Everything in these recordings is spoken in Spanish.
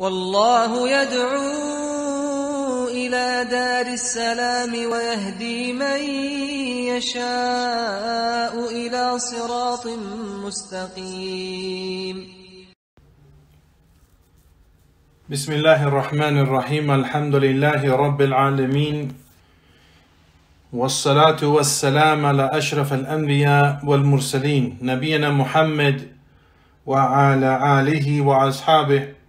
والله يدعو إلى دار السلام ويهدي من يشاء إلى صراط مستقيم. بسم الله الرحمن الرحيم. الحمد لله رب العالمين، والصلاة والسلام على أشرف الأنبياء والمرسلين نبينا محمد وعلى آله وأصحابه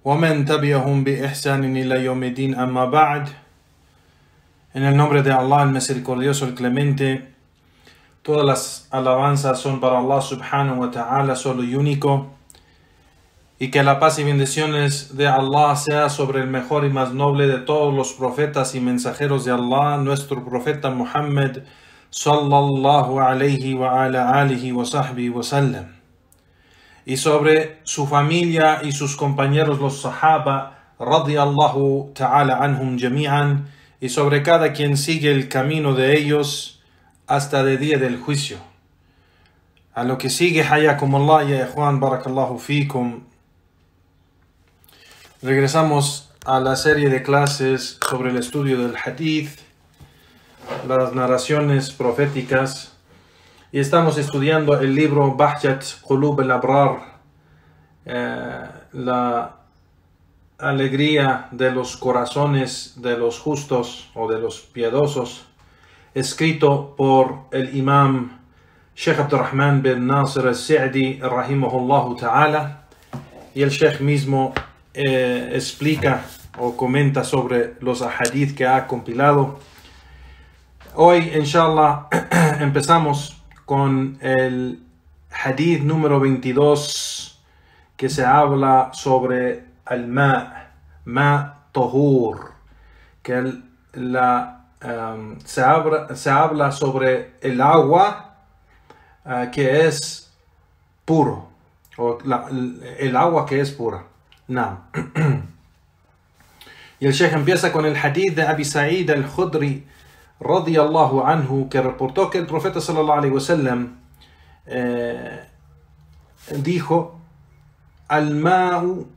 ومن تبعهم بإحسان إلى يوم الدين. أما بعد. En el nombre de Allah, el misericordioso, el clemente, todas las alabanzas son para Allah subhanahu wa ta'ala, solo y único. Y que la paz y bendiciones de Allah sea sobre el mejor y más noble de todos los profetas y mensajeros de Allah, nuestro profeta Muhammad sallallahu alayhi wa ala alihi wa sahbihi wa sallam. Y sobre su familia y sus compañeros los sahaba radiyallahu ta'ala anhum jami'an, y sobre cada quien sigue el camino de ellos hasta el día del juicio. A lo que sigue, hayakum Allah ya ikhwan, barakallahu fikum. Regresamos a la serie de clases sobre el estudio del hadith, las narraciones proféticas, y estamos estudiando el libro Bahjat Qulub al-Abrar, la alegría de los corazones de los justos o de los piadosos, escrito por el imam Sheikh Abdurrahman bin Nasir al-Sa'di rahimahullahu ta'ala, y el Sheikh mismo explica o comenta sobre los ahadith que ha compilado. Hoy, inshallah, empezamos con el hadith número 22, que se habla sobre el ma tahur, que se habla sobre el agua que es puro, o el agua que es pura. No. Y el Sheikh empieza con el hadith de Abi Sa'id al-Khudri radiyallahu anhu, que reportó que el profeta sallallahu alayhi wa sallam dijo: al-ma'u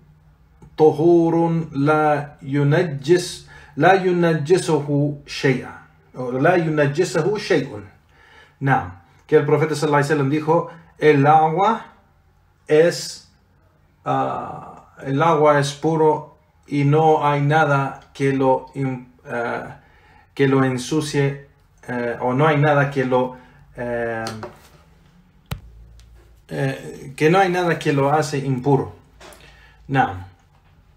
tahurun la yunajjisuhu shay'an, o la yunajjisuhu shay'un. No. Que el profeta sallallahu alayhi wa sallam dijo: el agua es puro y no hay nada que lo ensucie, o no hay nada que no hay nada que lo hace impuro. No.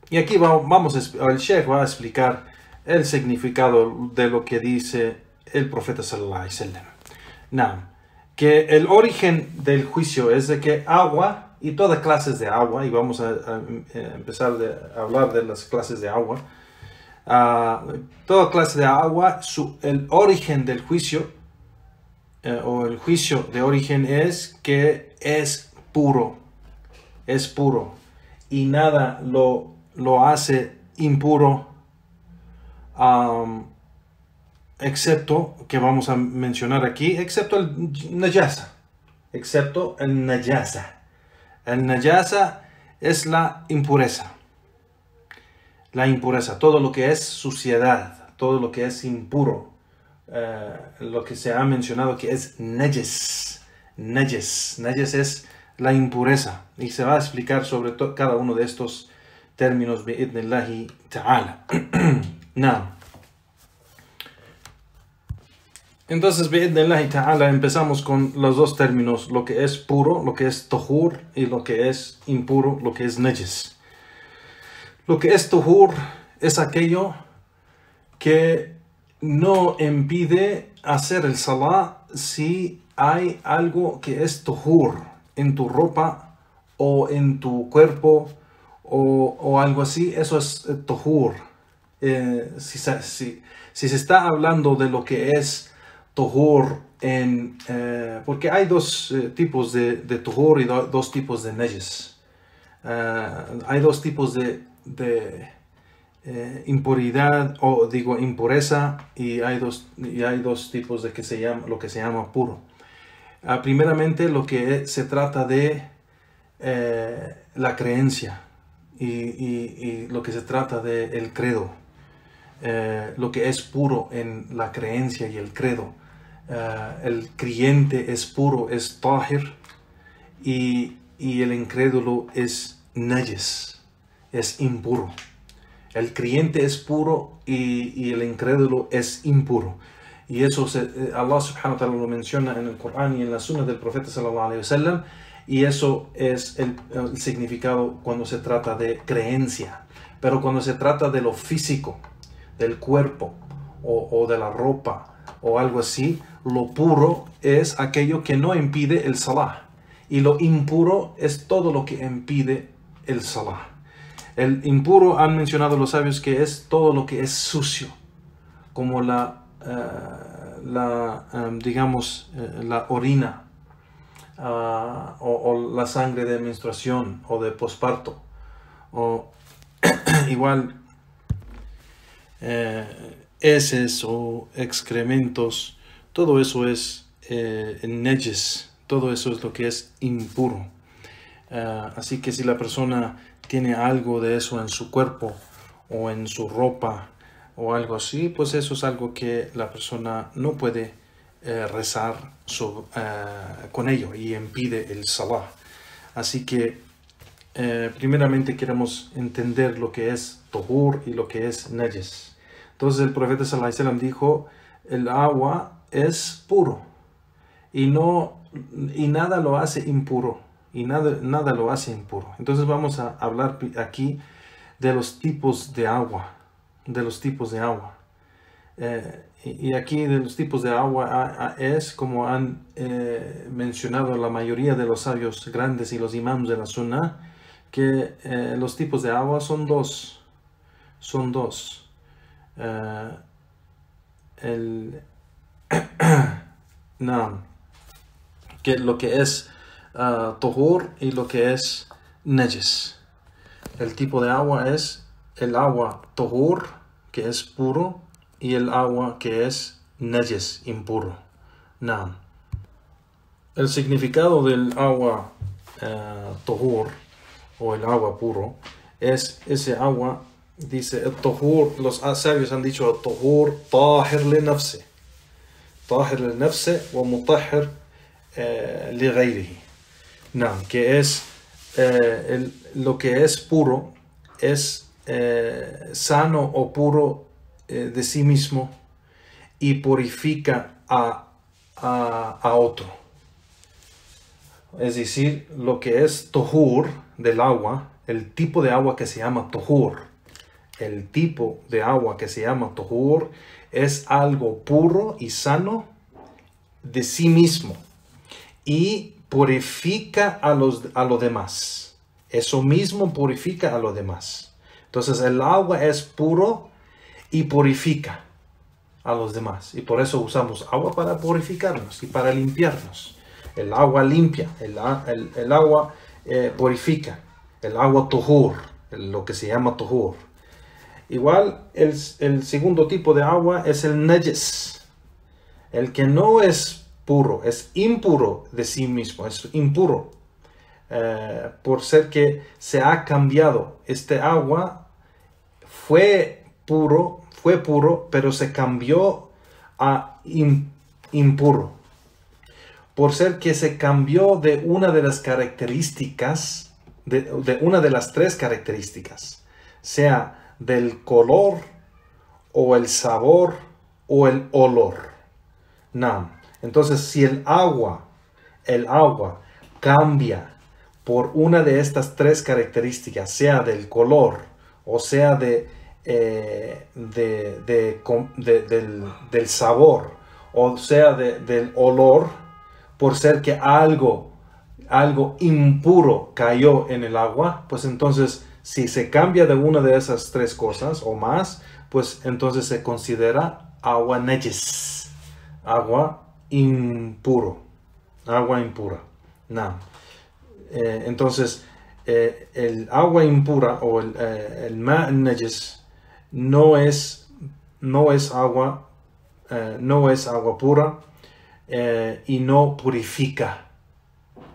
Y aquí el Sheikh va a explicar el significado de lo que dice el profeta sallallahu alaihi wasallam. No. Que el origen del juicio es de que agua y todas clases de agua, y vamos a empezar a hablar de las clases de agua, toda clase de agua, el origen del juicio, o el juicio de origen, es que es puro, y nada lo hace impuro, excepto, que vamos a mencionar aquí, excepto el najasa. El najasa es la impureza. Todo lo que es suciedad, todo lo que es impuro, lo que se ha mencionado que es najas. Najas es la impureza, y se va a explicar sobre cada uno de estos términos bi'idhnillahi ta'ala. No. Entonces, bi'idhnillahi ta'ala, empezamos con los dos términos: lo que es puro, lo que es tahur, y lo que es impuro, lo que es najas. Lo que es tahur es aquello que no impide hacer el salah si hay algo que es tahur en tu ropa o en tu cuerpo o algo así. Eso es tahur. Si se está hablando de lo que es tahur, porque hay dos tipos de tahur y dos tipos de najas. Hay dos tipos de impuridad, o digo impureza, y hay dos tipos de lo que se llama puro. Primeramente, lo que se trata de la creencia. y lo que se trata del credo, lo que es puro en la creencia y el credo. El creyente es puro, es tahir, y el incrédulo es najis, es impuro. El creyente es puro y el incrédulo es impuro. Y eso Allah subhanahu wa ta'ala lo menciona en el Corán y en la Sunna del profeta sallallahu alaihi wasallam. Y eso es el significado cuando se trata de creencia. Pero cuando se trata de lo físico, del cuerpo o de la ropa o algo así, lo puro es aquello que no impide el salah. Y lo impuro es todo lo que impide el salah. El impuro, han mencionado los sabios, que es todo lo que es sucio, como la orina, o la sangre de menstruación o de posparto, o igual heces o excrementos. Todo eso es najis, todo eso es lo que es impuro. Así que si la persona tiene algo de eso en su cuerpo o en su ropa o algo así, pues eso es algo que la persona no puede rezar con ello y impide el salah. Así que primeramente queremos entender lo que es tohur y lo que es najis. Entonces el profeta sallallahu alaihi wasallam dijo: el agua es puro y nada lo hace impuro, y nada lo hace impuro. Entonces vamos a hablar aquí de los tipos de agua, y aquí de los tipos de agua es como han mencionado la mayoría de los sabios grandes y los imams de la Sunnah, que los tipos de agua son dos. Que lo que es tohur y lo que es najis. El tipo de agua es el agua tohur, que es puro, y el agua que es najis, impuro. El significado del agua tohur o el agua puro es ese agua. Dice el tohur, los sabios han dicho el tohur tahir li nafsi wa mutahhir li ghayrihi. Que es lo que es puro es sano o puro de sí mismo y purifica a otro. Es decir, lo que es tohur del agua, el tipo de agua que se llama tohur, es algo puro y sano de sí mismo y purifica a los demás. Eso mismo purifica a los demás. Entonces el agua es puro y purifica a los demás. Y por eso usamos agua para purificarnos y para limpiarnos. El agua limpia, el agua purifica. El agua tohur, lo que se llama tohur. Igual el segundo tipo de agua es el najis. El que no es puro, es impuro de sí mismo, es impuro. Por ser que se ha cambiado. Este agua fue puro, pero se cambió a impuro. Por ser que se cambió de una de las características, de una de las tres características, sea del color, o el sabor, o el olor. Entonces, si el agua cambia por una de estas tres características, sea del color, o sea del sabor, o sea del olor, por ser que algo impuro cayó en el agua, pues entonces si se cambia de una de esas tres cosas o más, pues entonces se considera agua najis, agua impura. Entonces el agua impura o el ma najis no es agua pura, y no purifica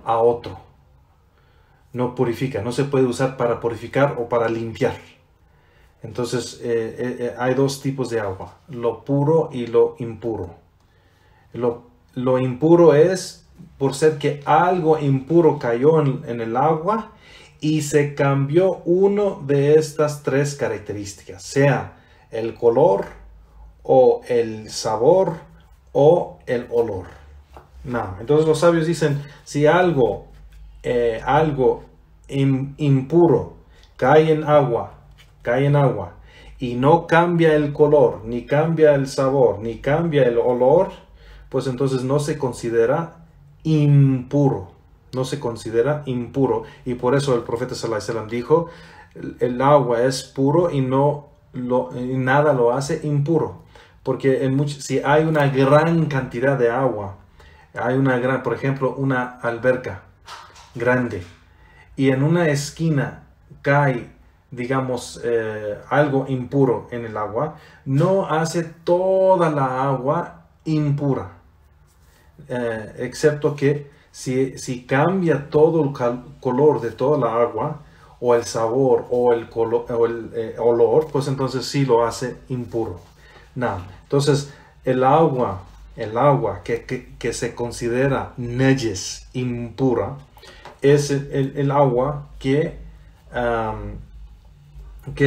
a otro. no purifica, no se puede usar para purificar o para limpiar. Entonces hay dos tipos de agua, lo puro y lo impuro. Lo impuro es por ser que algo impuro cayó en el agua y se cambió uno de estas tres características, sea el color o el sabor o el olor. No. Entonces los sabios dicen, si algo impuro cae en agua y no cambia el color, ni cambia el sabor, ni cambia el olor, pues entonces no se considera impuro. No se considera impuro. Y por eso el profeta sallallahu alaihi wasallam dijo, el agua es puro y nada lo hace impuro. Porque si hay una gran cantidad de agua, por ejemplo, una alberca grande, y en una esquina cae, digamos, algo impuro en el agua, no hace toda la agua impura. Excepto que si cambia todo el color de toda la agua, o el sabor, o el olor, pues entonces sí lo hace impuro. No. Entonces el agua que se considera nejes, impura, es el agua que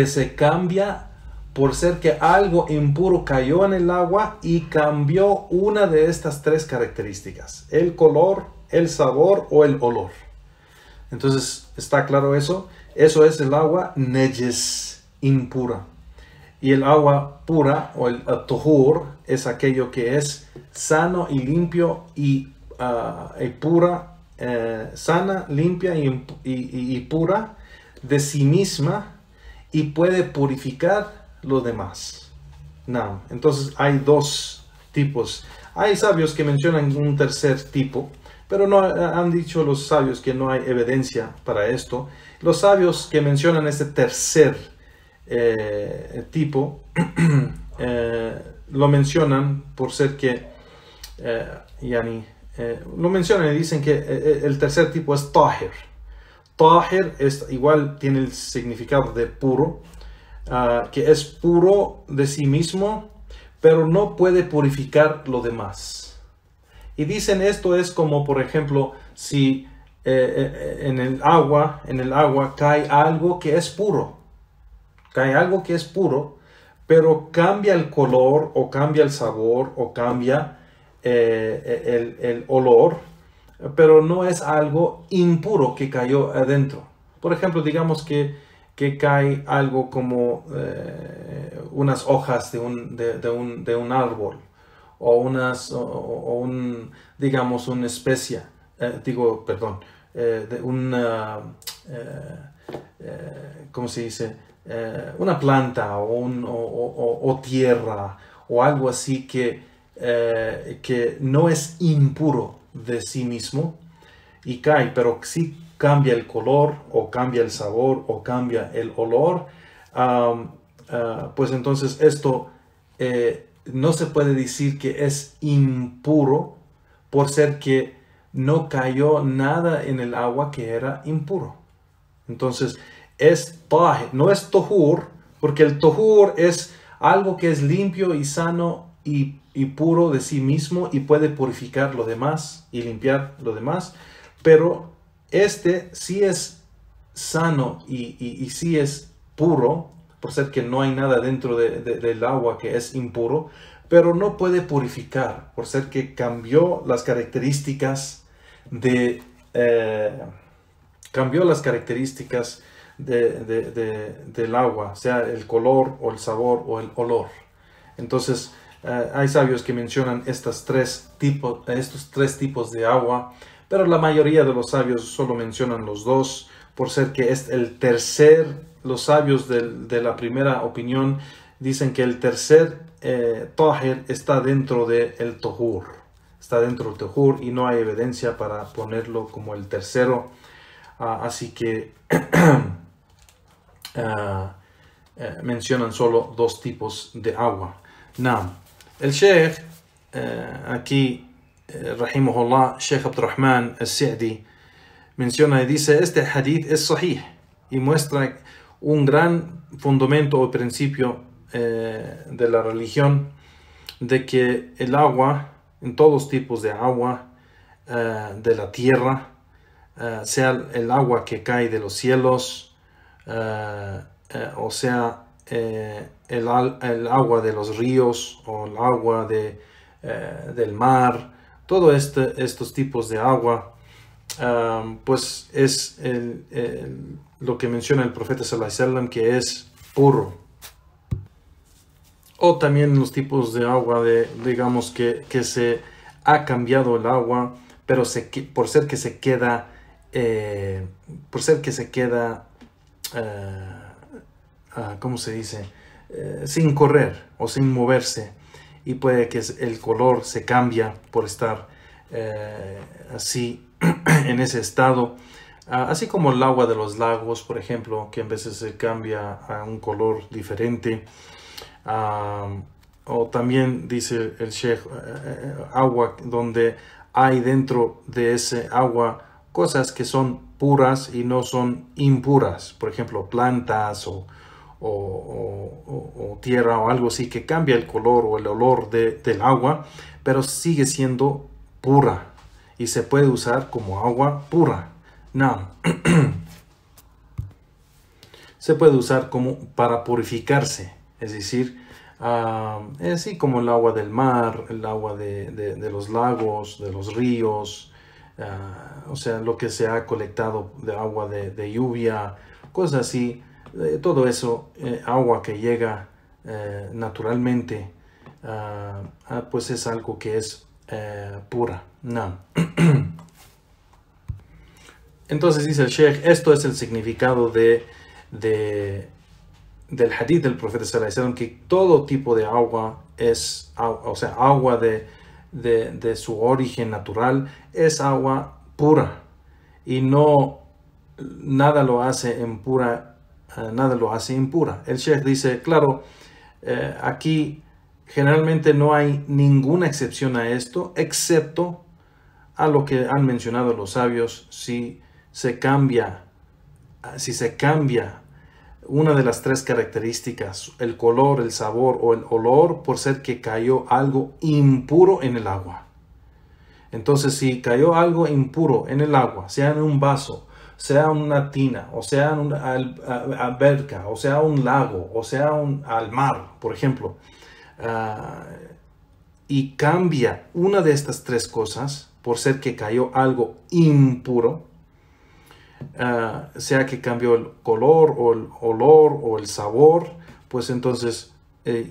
se cambia por ser que algo impuro cayó en el agua y cambió una de estas tres características, el color, el sabor o el olor. Entonces, ¿está claro eso? Eso es el agua nejes, impura. Y el agua pura o el tuhur es aquello que es sano y limpio y pura, sana, limpia y pura de sí misma y puede purificar lo demás. No. Entonces hay dos tipos. Hay sabios que mencionan un tercer tipo, pero no han dicho los sabios que no hay evidencia para esto. Los sabios que mencionan este tercer tipo lo mencionan por ser que lo mencionan y dicen que el tercer tipo es tahir. Tahir igual tiene el significado de puro, que es puro de sí mismo, pero no puede purificar lo demás. Y dicen esto es como, por ejemplo, si en el agua cae algo que es puro. Cae algo que es puro, pero cambia el color, o cambia el sabor, o cambia el olor, pero no es algo impuro que cayó adentro. Por ejemplo, digamos que cae algo como unas hojas de un árbol, o digamos una especia, ¿cómo se dice? Una planta o tierra o algo así que no es impuro de sí mismo y cae, pero sí cambia el color o cambia el sabor o cambia el olor, pues entonces esto no se puede decir que es impuro por ser que no cayó nada en el agua que era impuro. Entonces es tahir, no es tohur, porque el tohur es algo que es limpio y sano y puro de sí mismo y puede purificar lo demás y limpiar lo demás, pero este sí es sano y sí es puro, por ser que no hay nada dentro del agua que es impuro, pero no puede purificar, por ser que cambió las características del agua, sea el color o el sabor o el olor. Entonces hay sabios que mencionan estos tres tipos de agua, pero la mayoría de los sabios solo mencionan los dos, por ser que es el tercer. Los sabios de la primera opinión dicen que el tercer tahir está dentro del tohur. Está dentro del tohur y no hay evidencia para ponerlo como el tercero. Así que mencionan solo dos tipos de agua. Now, el Sheikh aquí, rahimahullah, Sheikh Abdurrahman al-Sa'di, menciona y dice, este hadith es sahih y muestra un gran fundamento o principio de la religión, de que el agua, en todos tipos de agua de la tierra, sea el agua que cae de los cielos, o sea el agua de los ríos o el agua del mar, todos estos tipos de agua, pues es lo que menciona el profeta sallallahu alaihi wasallam, que es puro. O también los tipos de agua, digamos que se ha cambiado el agua, pero por ser que se queda ¿cómo se dice? Sin correr o sin moverse, y puede que el color se cambia por estar así en ese estado, así como el agua de los lagos, por ejemplo, que a veces se cambia a un color diferente. O también dice el Sheikh, agua donde hay dentro de ese agua cosas que son puras y no son impuras, por ejemplo plantas o tierra o algo así, que cambia el color o el olor del agua, pero sigue siendo pura y se puede usar como agua pura. No. Se puede usar como para purificarse, es decir, así como el agua del mar, el agua de los lagos, de los ríos, o sea, lo que se ha colectado de agua de lluvia, cosas así, todo eso, agua que llega naturalmente, pues es algo que es pura. No. Entonces dice el Sheikh, esto es el significado del hadith del profeta sallallahu alaihi wasallam, que todo tipo de agua es, o sea, agua de su origen natural es agua pura, y no nada lo hace impura, nada lo hace impura. El Sheikh dice, claro, aquí generalmente no hay ninguna excepción a esto, excepto a lo que han mencionado los sabios, si se cambia una de las tres características, el color, el sabor o el olor, por ser que cayó algo impuro en el agua. Entonces, si cayó algo impuro en el agua, sea en un vaso, sea una tina, o sea en una alberca, o sea un lago, o sea al mar, por ejemplo, y cambia una de estas tres cosas, por ser que cayó algo impuro, sea que cambió el color o el olor o el sabor, pues entonces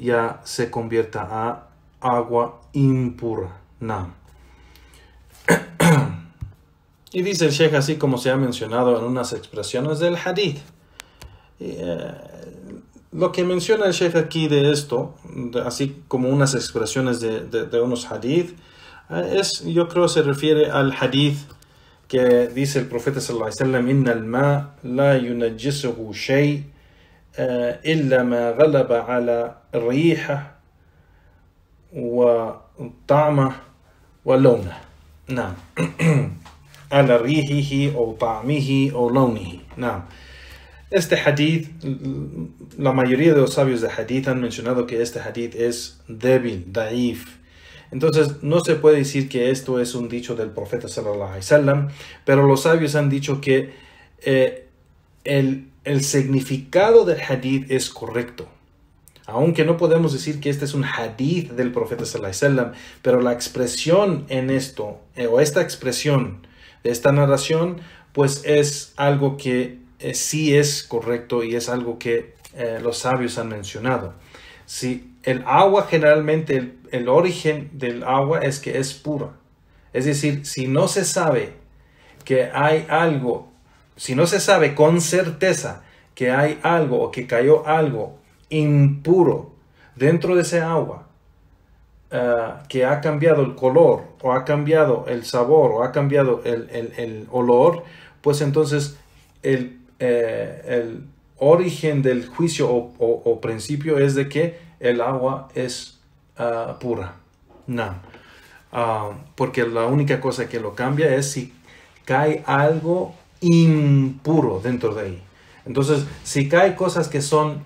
ya se convierta a agua impura. No. Y dice el Sheikh, así como se ha mencionado en unas expresiones del hadith. Lo que menciona el Sheikh aquí de esto, así como unas expresiones de unos hadith, yo creo se refiere al hadith que dice el profeta sallallahu alaihi wasallam, inna al-ma la yunajjisuhu shay illa ma ghalaba ala riha wa ta'ma wa lawna. Naam. Ala rihihi o ta'mihi o lawnihi. Naam. Este hadith, la mayoría de los sabios de hadith han mencionado que este hadith es débil, daif. Entonces no se puede decir que esto es un dicho del profeta sallallahu alaihi wasallam, pero los sabios han dicho que el significado del hadith es correcto. Aunque no podemos decir que este es un hadith del profeta sallallahu alaihi wasallam, pero la expresión en esto, o esta expresión de esta narración, pues es algo que sí es correcto y es algo que los sabios han mencionado. Si el agua, generalmente el origen del agua es que es pura. Es decir, si no se sabe que hay algo, si no se sabe con certeza que hay algo o que cayó algo impuro dentro de ese agua, que ha cambiado el color o ha cambiado el sabor o ha cambiado el olor, pues entonces el origen del juicio o principio es de que el agua es pura. No. Porque la única cosa que lo cambia es si cae algo impuro dentro de ahí. Entonces, si cae cosas que son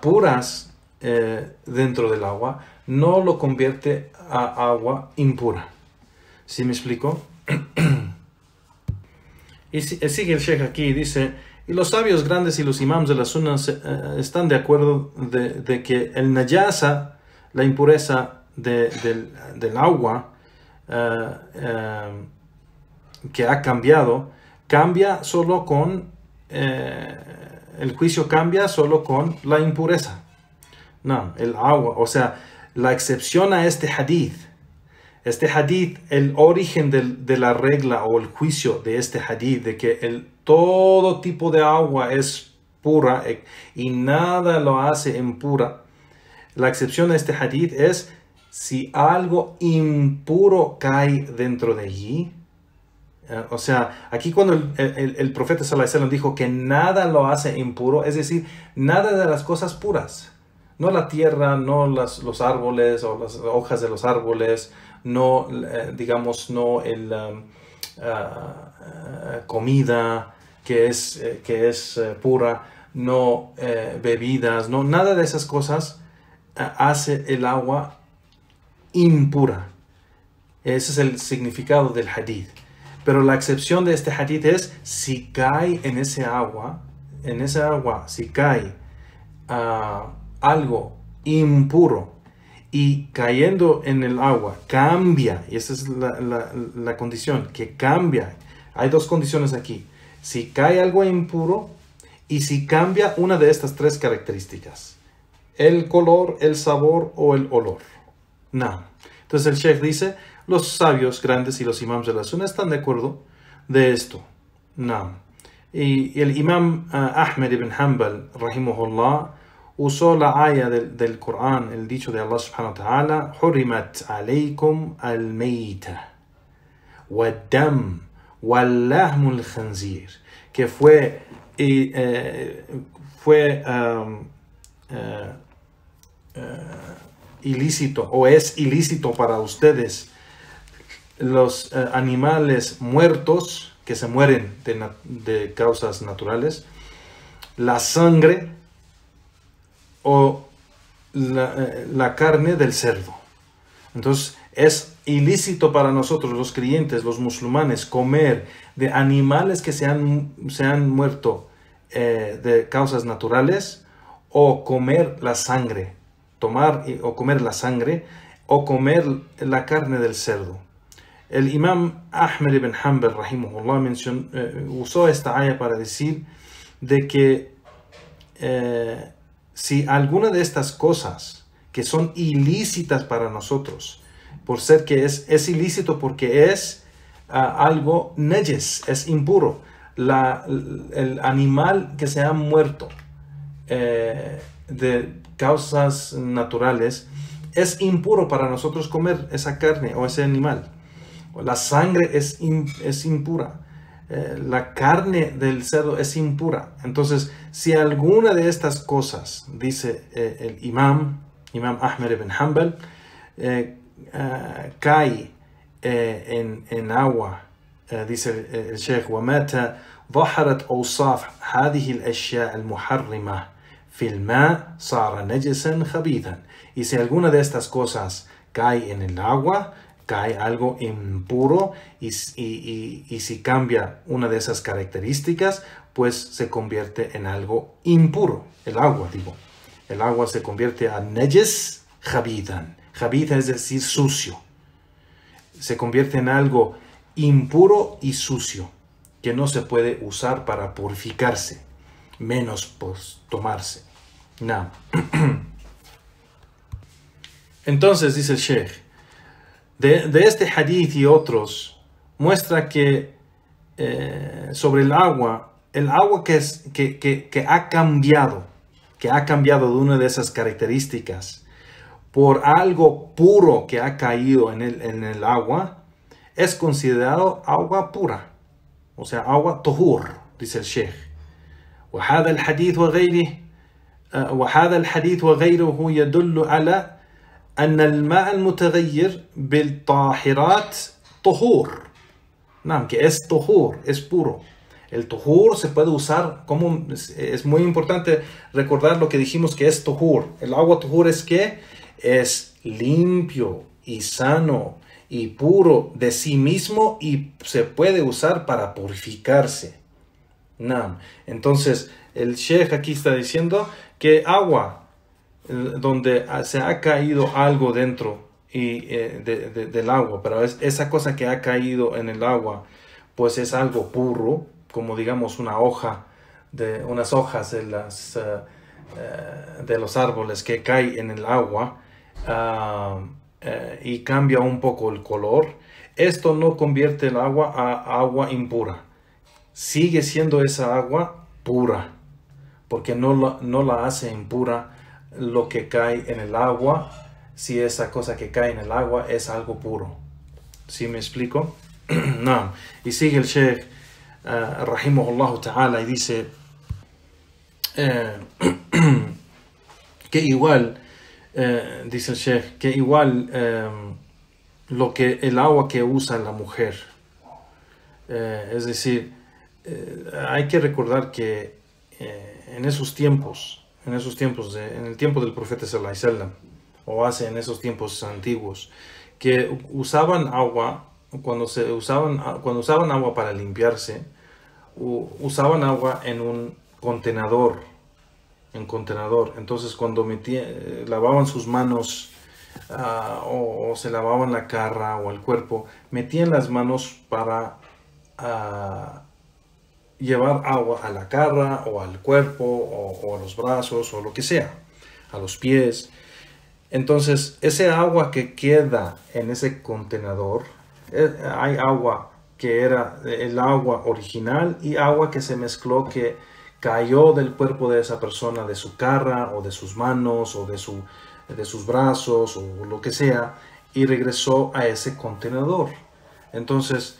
puras dentro del agua, no lo convierte a agua impura. ¿Sí me explico? Y sigue el Sheikh aquí y dice: y los sabios grandes y los imams de la sunna están de acuerdo de que el najasa, la impureza del agua que ha cambiado, cambia solo con el juicio cambia solo con la impureza. No, el agua, o sea, la excepción a este hadith, el origen de la regla o el juicio de este hadith, de que todo tipo de agua es pura y nada lo hace impura, la excepción a este hadith es si algo impuro cae dentro de allí. O sea, aquí cuando el profeta sallallahu alaihi wasallam dijo que nada lo hace impuro, es decir, nada de las cosas puras. No la tierra, no los árboles o las hojas de los árboles, no, digamos, no comida que es pura, no bebidas, no, nada de esas cosas hace el agua impura. Ese es el significado del hadith. Pero la excepción de este hadith es si cae en esa agua, si cae algo impuro y cayendo en el agua cambia, y esa es la condición, que cambia. Hay dos condiciones aquí: si cae algo impuro y si cambia una de estas tres características: el color, el sabor o el olor. No. Entonces el Sheikh dice: los sabios grandes y los imams de la sunna están de acuerdo de esto. No. Y el imam Ahmed ibn Hanbal, rahimahullah, usó la aya del Corán, el dicho de Allah subhanahu wa ta'ala: Hurimat alaykum al-mayta wad-dam wal-lahmul khanzir, que fue ilícito o es ilícito para ustedes los animales muertos que se mueren de causas naturales, la sangre o la carne del cerdo. Entonces es ilícito para nosotros los creyentes, los musulmanes, comer de animales que se han muerto de causas naturales, o comer la sangre, o comer la carne del cerdo. El imam Ahmed ibn Hanbal, rahimahullah, usó esta aya para decir de que si alguna de estas cosas que son ilícitas para nosotros, por ser que es ilícito porque es algo najes, es impuro, el animal que se ha muerto de causas naturales, es impuro para nosotros comer esa carne o ese animal. La sangre es impura. La carne del cerdo es impura. Entonces, si alguna de estas cosas, dice el imam Ahmed ibn Hanbal, cae en agua, dice el Sheikh: وَمَتَى ظَهَرَتْ أَوْصَافُ هَذِهِ الْأَشْيَاءِ الْمُحَرِّمَةِ فِي الْمَاءِ صَارَ نَجِسًا خَبِيثًا. Y si alguna de estas cosas cae en el agua, cae algo impuro, y si cambia una de esas características, pues se convierte en algo impuro. El agua se convierte a najas khabithan. Khabitha es decir sucio. Se convierte en algo impuro y sucio, que no se puede usar para purificarse, menos pues tomarse. No. Entonces dice el Sheikh, de este hadith y otros, muestra que sobre el agua que ha cambiado de una de esas características por algo puro que ha caído en el agua, es considerado agua pura, o sea, agua tuhur, dice el Sheikh. وهذا الحديث وغيره يدل على أن الماء المتغير بالطاهرات طهور. نعم, que es طهور, es puro. El tuhur se puede usar como, es muy importante recordar lo que dijimos que es tuhur. El agua tuhur es que es limpio y sano y puro de sí mismo y se puede usar para purificarse. No. Entonces, el Sheikh aquí está diciendo que agua donde se ha caído algo dentro del agua, pero esa cosa que ha caído en el agua, pues es algo puro, como digamos unas hojas de los árboles que caen en el agua y cambia un poco el color. Esto no convierte el agua a agua impura. Sigue siendo esa agua pura, porque no la hace impura lo que cae en el agua, si esa cosa que cae en el agua es algo puro. ¿Sí me explico? No. Y sigue el Sheikh rahimahullah ta'ala y dice que igual dice el Sheikh que igual el agua que usa la mujer, es decir, hay que recordar que en esos tiempos, en el tiempo del profeta sallallahu alaihi wasallam, o en esos tiempos antiguos, que usaban agua, cuando usaban agua para limpiarse, usaban agua en un contenedor, entonces cuando lavaban sus manos o se lavaban la cara o el cuerpo, metían las manos para llevar agua a la cara o al cuerpo o a los brazos o lo que sea, a los pies. Entonces ese agua que queda en ese contenedor, hay agua que era el agua original y agua que se mezcló, que cayó del cuerpo de esa persona, de su cara o de sus manos o de sus brazos o lo que sea, y regresó a ese contenedor. Entonces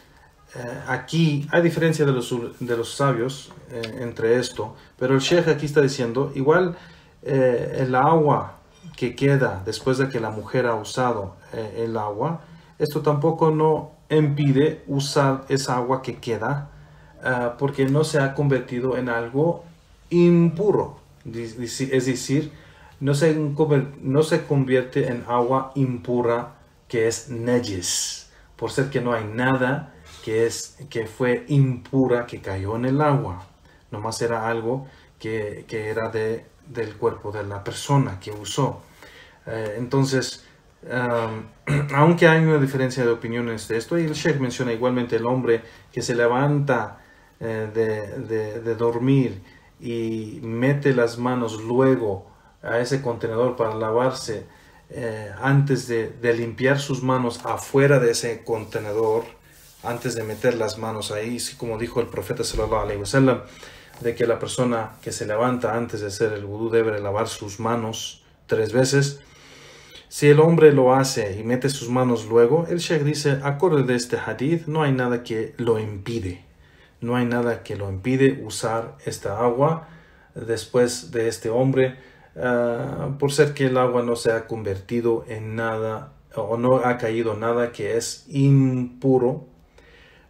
aquí hay diferencia de los sabios entre esto, pero el Sheikh aquí está diciendo igual el agua que queda después de que la mujer ha usado el agua, esto tampoco no impide usar esa agua que queda porque no se ha convertido en algo impuro, es decir, no se convierte en agua impura que es najis, por ser que no hay nada que fue impura que cayó en el agua, nomás era algo que era del cuerpo de la persona que usó. Entonces, aunque hay una diferencia de opiniones de esto, y el Sheikh menciona igualmente el hombre que se levanta de dormir y mete las manos luego a ese contenedor para lavarse, antes de limpiar sus manos afuera de ese contenedor, antes de meter las manos ahí, como dijo el profeta sallallahu alaihi wasallam, de que la persona que se levanta antes de hacer el vudú debe lavar sus manos 3 veces. Si el hombre lo hace y mete sus manos luego, el Sheikh dice, acorde de este hadith, no hay nada que lo impide. No hay nada que lo impide usar esta agua después de este hombre, por ser que el agua no se ha convertido en nada, o no ha caído nada que es impuro,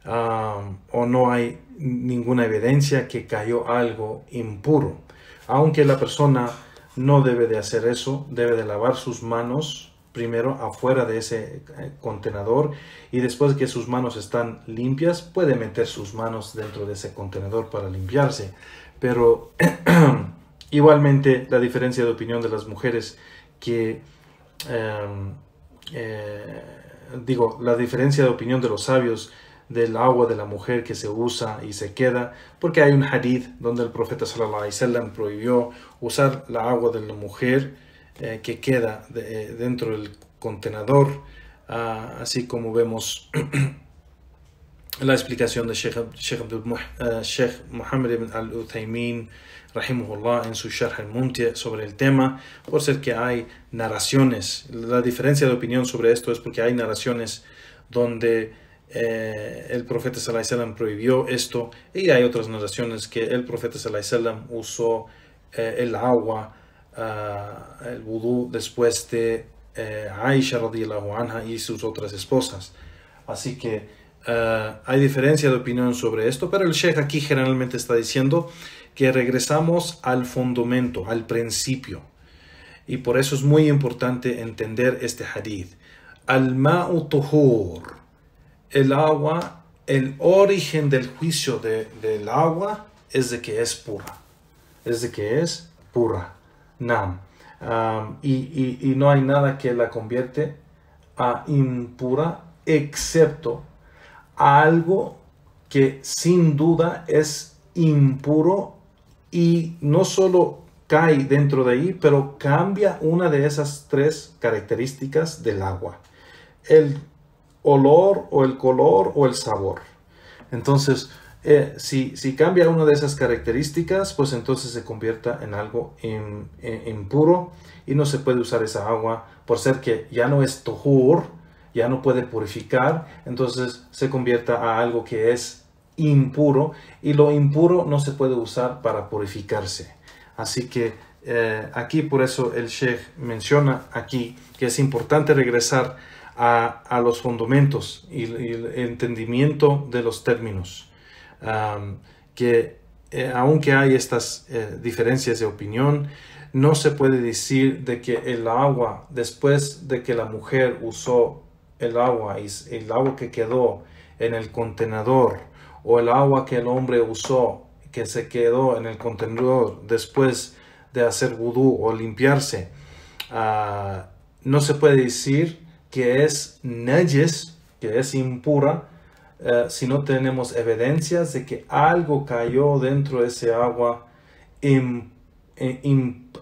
o no hay ninguna evidencia que cayó algo impuro. Aunque la persona no debe de hacer eso, debe de lavar sus manos primero afuera de ese contenedor, y después que sus manos están limpias puede meter sus manos dentro de ese contenedor para limpiarse. Pero igualmente la diferencia de opinión de las mujeres que la diferencia de opinión de los sabios del agua de la mujer que se usa y se queda, porque hay un hadith donde el profeta sallallahu alaihi wasallam prohibió usar la agua de la mujer que queda dentro del contenedor, así como vemos la explicación de Sheikh Muhammad ibn al-Uthaymin rahimahullah en su Sharh al-Mumti' sobre el tema, por ser que hay narraciones. La diferencia de opinión sobre esto es porque hay narraciones donde el profeta sallallahu alaihi wasallam prohibió esto, y hay otras narraciones que el profeta sallallahu alaihi wasallam usó el agua, el vudú, después de Aisha radiyallahu anha y sus otras esposas. Así que Hay diferencia de opinión sobre esto, pero el Sheikh aquí generalmente está diciendo que regresamos al fundamento, al principio. Y por eso es muy importante entender este hadith. Al-ma'u tuhur. El agua, el origen del juicio del agua es de que es pura. Es de que es pura. Nam. Y no hay nada que la convierte a impura excepto algo que sin duda es impuro y no solo cae dentro de ahí, pero cambia una de esas tres características del agua: el olor o el color o el sabor. Entonces, si cambia una de esas características, pues entonces se convierta en algo impuro y no se puede usar esa agua por ser que ya no es tuhur, ya no puede purificar, entonces se convierta a algo que es impuro y lo impuro no se puede usar para purificarse. Así que aquí por eso el Sheikh menciona aquí que es importante regresar a los fundamentos y el entendimiento de los términos. Aunque hay estas diferencias de opinión, no se puede decir de que el agua, después de que la mujer usó el agua y el agua que quedó en el contenedor, o el agua que el hombre usó que se quedó en el contenedor después de hacer vudú o limpiarse, no se puede decir que es najis, que es impura, si no tenemos evidencias de que algo cayó dentro de ese agua,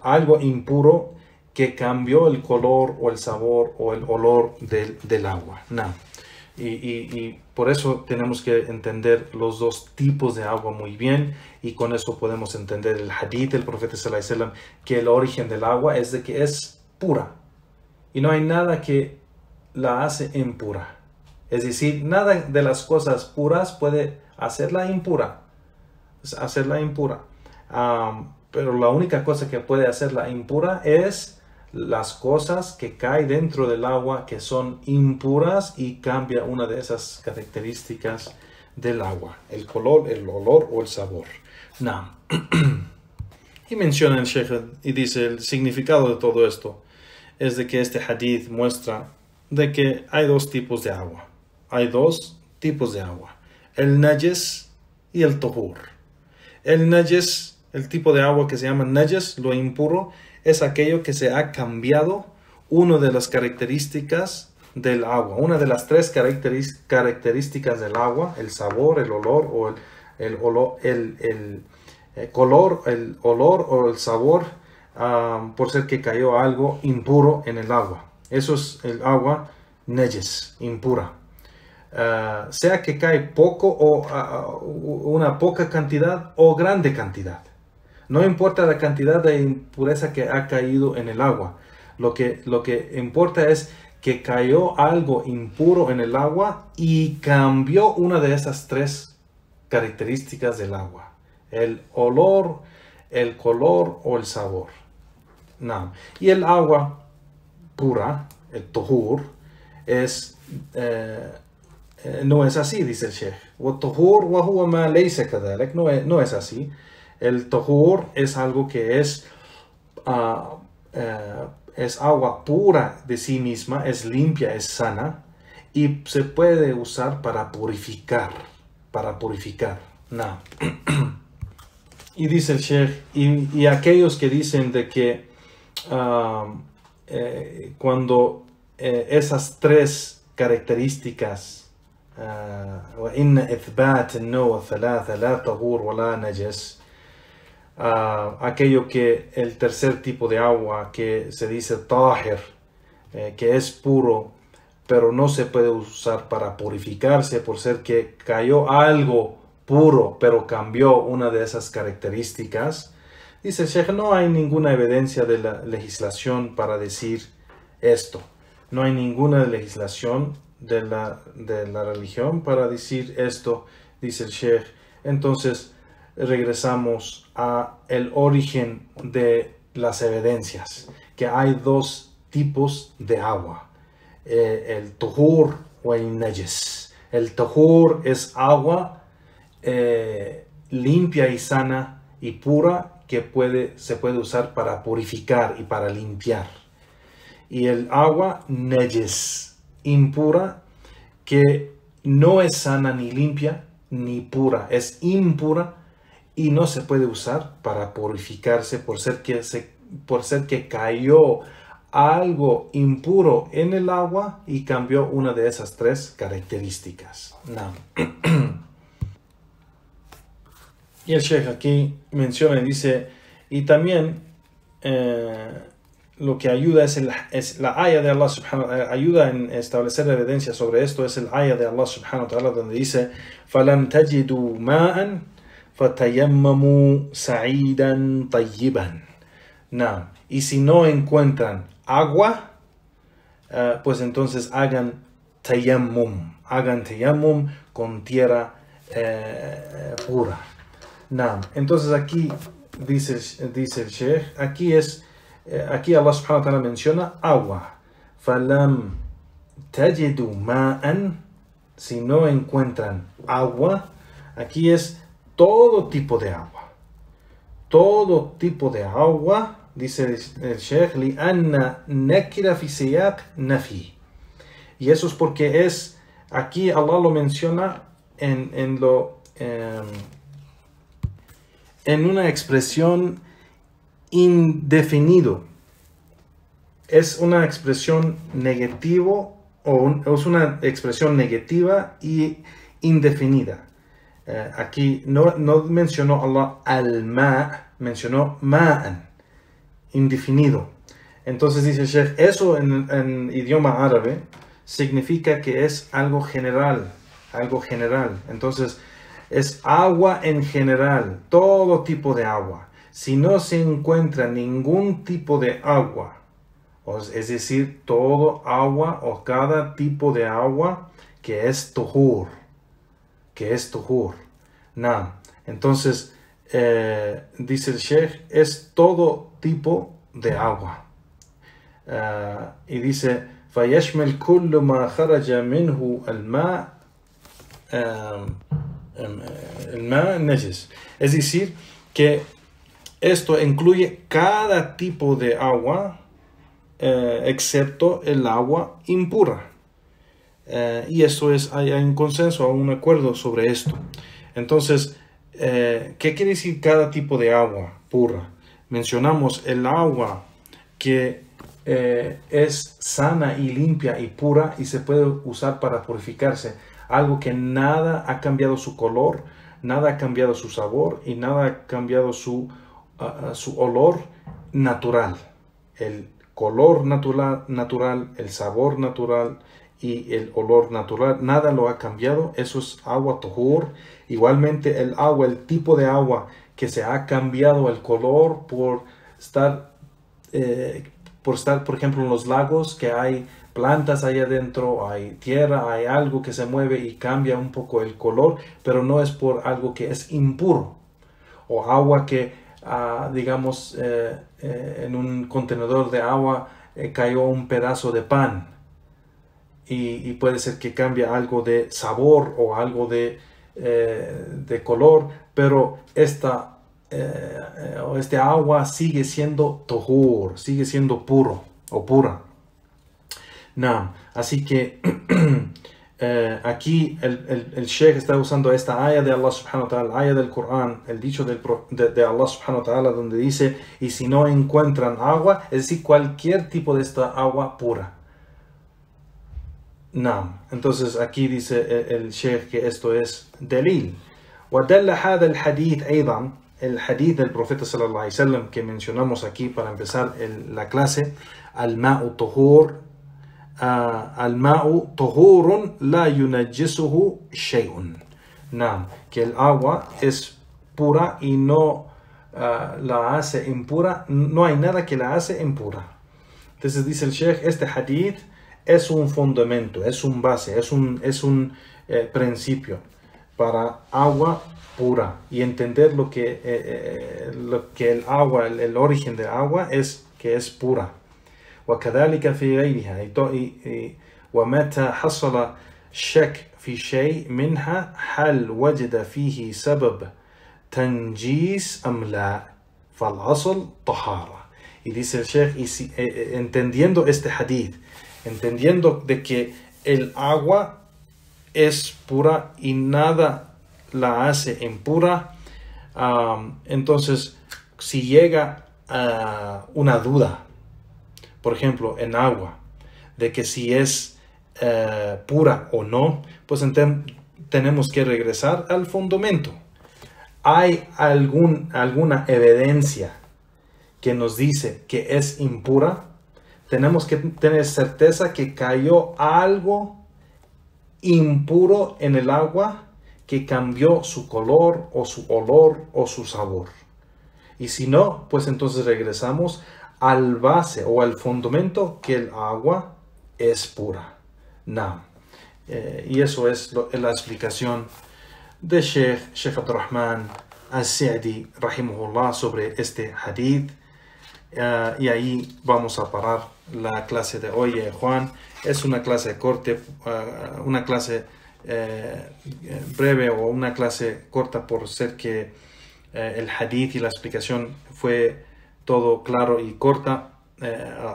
algo impuro que cambió el color o el sabor o el olor del agua. No. Y por eso tenemos que entender los dos tipos de agua muy bien, y con eso podemos entender el hadith del profeta sallallahu alaihi wasallam, que el origen del agua es de que es pura y no hay nada que la hace impura. Es decir, nada de las cosas puras puede hacerla impura. Pero la única cosa que puede hacerla impura es las cosas que caen dentro del agua que son impuras y cambia una de esas características del agua: el color, el olor o el sabor. No. Y menciona el Sheikh y dice: el significado de todo esto es de que este hadith muestra de que hay dos tipos de agua. Hay dos tipos de agua: el najis y el tuhur. El najis, el tipo de agua que se llama najis, lo impuro, es aquello que se ha cambiado una de las características del agua, una de las tres características del agua: el sabor, el olor o el color, el olor o el sabor, por ser que cayó algo impuro en el agua. Eso es el agua najis, impura. Sea que cae poco o una poca cantidad o grande cantidad. No importa la cantidad de impureza que ha caído en el agua. Lo que importa es que cayó algo impuro en el agua y cambió una de esas tres características del agua: el olor, el color o el sabor. No. Y el agua pura, el tuhur, no es así, dice el Sheikh. No es así. El tuhur es algo que es agua pura de sí misma, es limpia, es sana y se puede usar para purificar. No. Y dice el Sheikh, y aquellos que dicen de que cuando esas tres características, aquello que el tercer tipo de agua que se dice tahir, que es puro pero no se puede usar para purificarse por ser que cayó algo puro pero cambió una de esas características, dice el Sheikh, no hay ninguna evidencia de la legislación para decir esto. No hay ninguna legislación de la religión para decir esto, dice el Sheikh. Entonces regresamos a el origen de las evidencias, que hay dos tipos de agua: el tuhur o el najis. El tahur es agua limpia y sana y pura que se puede usar para purificar y para limpiar. Y el agua najes, impura, que no es sana ni limpia ni pura, es impura y no se puede usar para purificarse por ser que cayó algo impuro en el agua y cambió una de esas tres características. No. Y el Sheikh aquí menciona y dice, y también lo que ayuda es la ayah de Allah subhanahu wa ta'ala, ayuda en establecer evidencia sobre esto, es el ayah de Allah subhanahu wa ta'ala donde dice, فَلَمْ تَجِدُوا مَاءً فَتَيَمَّمُوا سَعِيدًا طَيِّبًا. No. Y si no encuentran agua, pues entonces hagan tayammum con tierra pura. No. Entonces aquí dice el Sheikh, aquí Allah subhanahu wa ta'ala menciona agua. فَلَمْ تَجِدُوا مَاءً, si no encuentran agua, aquí es todo tipo de agua. Todo tipo de agua, dice el Sheikh, لِأَنَّ نَكِرَ فِي سِيَاقِ نَفِي. Y eso es porque aquí Allah lo menciona en una expresión indefinido. Es una expresión negativa es una expresión negativa y indefinida. Aquí no mencionó Allah al-ma, mencionó ma'an, indefinido. Entonces dice el Sheikh, eso en idioma árabe significa que es algo general. Entonces es agua en general, todo tipo de agua. Si no se encuentra ningún tipo de agua, es decir, todo agua o cada tipo de agua que es tuhur. No. Entonces, dice el Sheikh, es todo tipo de agua. Y dice, فَيَشْمَلْ كُلُّ مَا خَرَجَ مِنْهُ الْمَاء نَجِسٌ. Es decir, que esto incluye cada tipo de agua, excepto el agua impura. Y eso hay un consenso, un acuerdo sobre esto. Entonces, ¿qué quiere decir cada tipo de agua pura? Mencionamos el agua que es sana y limpia y pura y se puede usar para purificarse. Algo que nada ha cambiado su color, nada ha cambiado su sabor y nada ha cambiado su olor natural. El color natural, el sabor natural y el olor natural, nada lo ha cambiado. Eso es agua tuhur. Igualmente el agua, el tipo de agua que se ha cambiado el color por estar, por ejemplo, en los lagos, que hay plantas ahí adentro, hay tierra, hay algo que se mueve y cambia un poco el color, pero no es por algo que es impuro. O agua que, digamos, en un contenedor de agua cayó un pedazo de pan y puede ser que cambie algo de sabor o algo de color, pero este agua sigue siendo tuhur, sigue siendo puro o pura. No, así que aquí el Sheikh está usando esta ayah de Allah subhanahu wa ta'ala, ayah del Corán, el dicho de Allah subhanahu wa ta'ala, donde dice, y si no encuentran agua, es decir, cualquier tipo de esta agua pura. No, entonces aquí dice el Sheikh que esto es dalil. وَدَلَّ هَذَا الْحَدِيث أيضا, el hadith del profeta sallallahu alayhi wa sallam que mencionamos aquí para empezar la clase, al-ma'u tuhur, al-ma'u tuhurun la yunajjisuhu shay'un. No, que el agua es pura y no la hace impura, no hay nada que la hace impura. Entonces dice el Sheikh, este hadith es un fundamento, es un base, es un principio para agua pura y entender lo que el agua, el origen del agua es que es pura. وكذلك في غيرها ومتى حصل شك في شيء منها هل وجد فيه سبب تنجيس أم لا فالأصل طهارة. Y dice el Sheikh, entendiendo este hadith, entendiendo de que el agua es pura y nada la hace impura, entonces si llega una duda, por ejemplo en agua, de que si es pura o no, pues tenemos que regresar al fundamento. ¿Hay alguna evidencia que nos dice que es impura? Tenemos que tener certeza que cayó algo impuro en el agua que cambió su color o su olor o su sabor. Y si no, pues entonces regresamos al base o al fundamento que el agua es pura. No. Y eso es la explicación de Sheikh Abdurrahman As-Sa'di rahimahullah sobre este hadith. Y ahí vamos a parar la clase de hoy, Juan. Es una clase corta, una clase breve o una clase corta por ser que el hadith y la explicación fue todo claro y corta.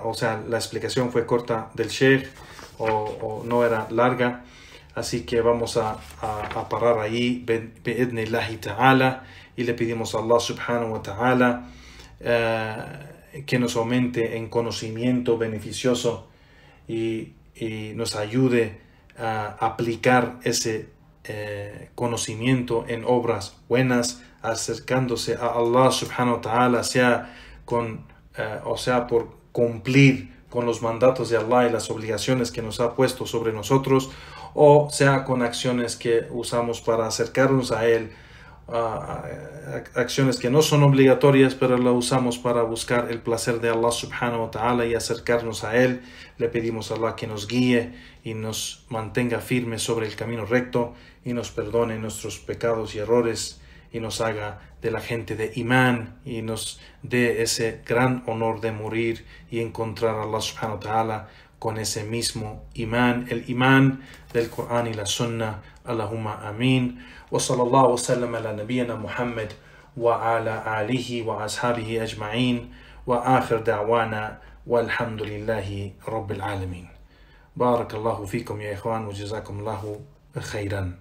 O sea, la explicación fue corta del Sheikh o no era larga. Así que vamos a parar ahí, bi'idhnillahi ta'ala, y le pedimos a Allah subhanahu wa ta'ala que nos aumente en conocimiento beneficioso y nos ayude a aplicar ese conocimiento en obras buenas, acercándose a Allah subhanahu wa ta'ala, sea por cumplir con los mandatos de Allah y las obligaciones que nos ha puesto sobre nosotros, o sea con acciones que usamos para acercarnos a Él, acciones que no son obligatorias, pero las usamos para buscar el placer de Allah subhanahu wa ta'ala y acercarnos a Él. Le pedimos a Allah que nos guíe y nos mantenga firmes sobre el camino recto y nos perdone nuestros pecados y errores y nos haga de la gente de imán y nos dé ese gran honor de morir y encontrar a Allah subhanahu wa ta'ala con ese mismo imán, el imán del Corán y la Sunna. Allahumma amin. Wa sallallahu wa sallam ala nabiyyina Muhammad wa ala alihi wa ashabihi ajma'in wa akhir da'wana walhamdulillahi rabbil alamin. Barakallahu fikum ya ikhwan wa jazakum Allahu khairan.